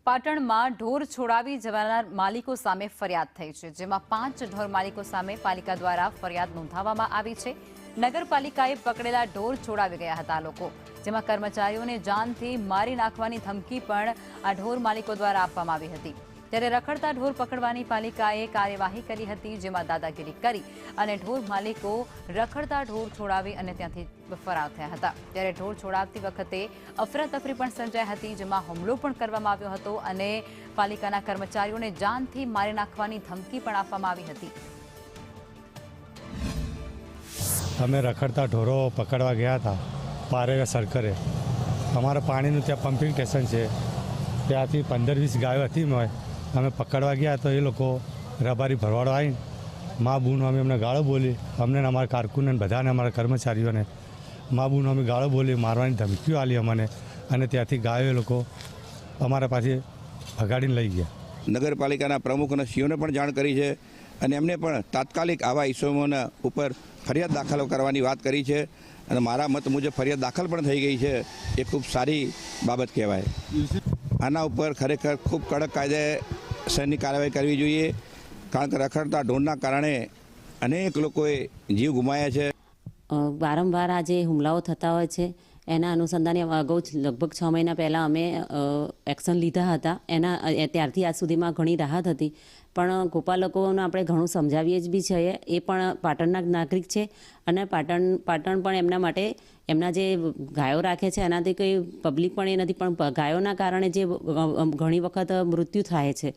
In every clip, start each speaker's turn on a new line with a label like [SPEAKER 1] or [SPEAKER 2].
[SPEAKER 1] પાટણમાં ઢોર છોડાવી જવાના માલિકો સામે ફરિયાદ થઈ છે, જેમાં 5 ઢોર માલિકો સામે પાલિકા દ્વારા ફરિયાદ નોંધાવવામાં આવી છે। નગરપાલિકાએ પકડેલા ઢોર છોડાવી ગયા હતા લોકો, જેમાં કર્મચારીઓને જાનથી મારી નાખવાની ધમકી પણ આ ઢોર માલિકો દ્વારા આપવામાં આવી હતી। ત્યારે રખડતા ઢોર પકડવાની પાલિકાએ કાર્યવાહી કરી હતી, જેમાં દાદાગીરી કરી અને ઢોર માલિકો રખડતા ઢોર છોડાવી અને ત્યાંથી ફરાર થયા હતા। ત્યારે ઢોર છોડાવતી વખતે અફરાતફરી પણ સર્જાઈ હતી, જેમાં હુમલો પણ કરવામાં આવ્યો હતો અને પાલિકાના કર્મચારીઓને જાનથી મારી નાખવાની ધમકી પણ આપવામાં આવી હતી।
[SPEAKER 2] અમે રખડતા ઢોરો પકડવા ગયા હતા પારેવા સર્કરે। અમારા પાણીનું ત્યાં પમ્પિંગ સ્ટેશન છે, ત્યાંથી 15-20 ગાયો હતી। અમે પકડવા ગયા તો એ લોકો રબારી ભરવાડો આવીને મા બૂન અમે અમને ગાળો બોલી, અમને અમારા કારકુનને બધાને અમારા કર્મચારીઓને મા બૂન અમે ગાળો બોલી, મારવાની ધમકીઓ આપી અમને, અને ત્યાંથી ગાયો એ લોકો અમારા પાસે ભગાડીને લઈ ગયા।
[SPEAKER 3] નગરપાલિકાના પ્રમુખ અને સીઓને પણ જાણ કરી છે અને એમને પણ તાત્કાલિક આવા ઇસમોના ઉપર ફરિયાદ દાખલ કરવાની વાત કરી છે અને મારા મત મુજબ ફરિયાદ દાખલ પણ થઈ ગઈ છે। એ ખૂબ સારી બાબત કહેવાય। આના ઉપર ખરેખર ખૂબ કડક કાયદેસરની કાર્યવાહી કરવી જોઈએ, કારણ કે રખડતા ઢોરના કારણે અનેક લોકોએ જીવ ગુમાવ્યા છે।
[SPEAKER 4] વારંવાર આ જે હુમલાઓ થતા હોય છે એના અનુસંધાને અગાઉ લગભગ 6 મહિના પહેલાં અમે એક્શન લીધા હતા। ત્યારથી આજ સુધીમાં ઘણી રાહત હતી, પણ ગોપાલકોને આપણે ઘણું સમજાવીએ જ બી છીએ। એ પણ પાટણના નાગરિક છે અને પાટણ પણ એમના માટે એમના જે ગાયો રાખે છે એનાથી કંઈ પબ્લિક પણ એ નથી, પણ ગાયોના કારણે જે ઘણી વખત મૃત્યુ થાય છે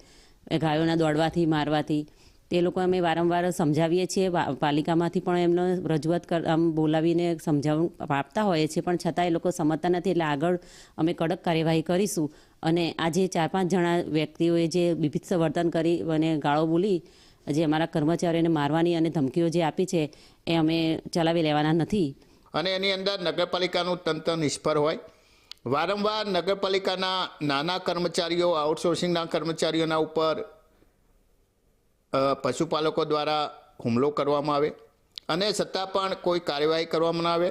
[SPEAKER 4] ગાયોના દોડવાથી મારવાથી, તે લોકો અમે વારંવાર સમજાવીએ છીએ। પાલિકામાંથી પણ એમનો રજૂઆત આમ બોલાવીને સમજાવવું આપતા હોઈએ છીએ, પણ છતાં એ લોકો સમજતા નથી। એટલે આગળ અમે કડક કાર્યવાહી કરીશું અને આ જે 4-5 જણા વ્યક્તિઓએ જે બીભત્સ વર્તન કરી અને ગાળો બોલી જે અમારા કર્મચારીઓને મારવાની અને ધમકીઓ જે આપી છે એ અમે ચલાવી લેવાના નથી।
[SPEAKER 5] અને એની અંદર નગરપાલિકાનું તંત્ર નિષ્ફળ હોય, વારંવાર નગરપાલિકાના નાના કર્મચારીઓ, આઉટસોર્સિંગના કર્મચારીઓના ઉપર પશુપાલકો દ્વારા હુમલો કરવામાં આવે અને છતાં પણ કોઈ કાર્યવાહી કરવામાં ના આવે।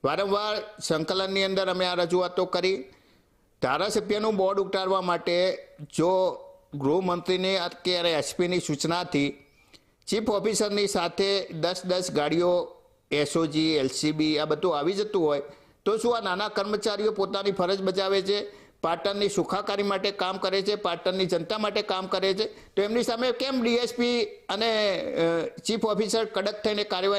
[SPEAKER 5] વારંવાર સંકલનની અંદર અમે આ રજૂઆતો કરી। ધારાસભ્યનું બોર્ડ ઉતારવા માટે જો ગૃહમંત્રીની અત્યારે એસપીની સૂચનાથી ચીફ ઓફિસરની સાથે 10 ગાડીઓ એસઓજી, એલસીબી આ બધું આવી જતું હોય તો શું આ નાના કર્મચારીઓ પોતાની ફરજ બજાવે છે, પાટણની સુખાકારી માટે કામ કરે છે, પાટણની જનતા માટે કામ કરે છે, તો એમની સામે કેમ ડીએસપી અને ચીફ ઓફિસર કડક થઈને કાર્યવાહી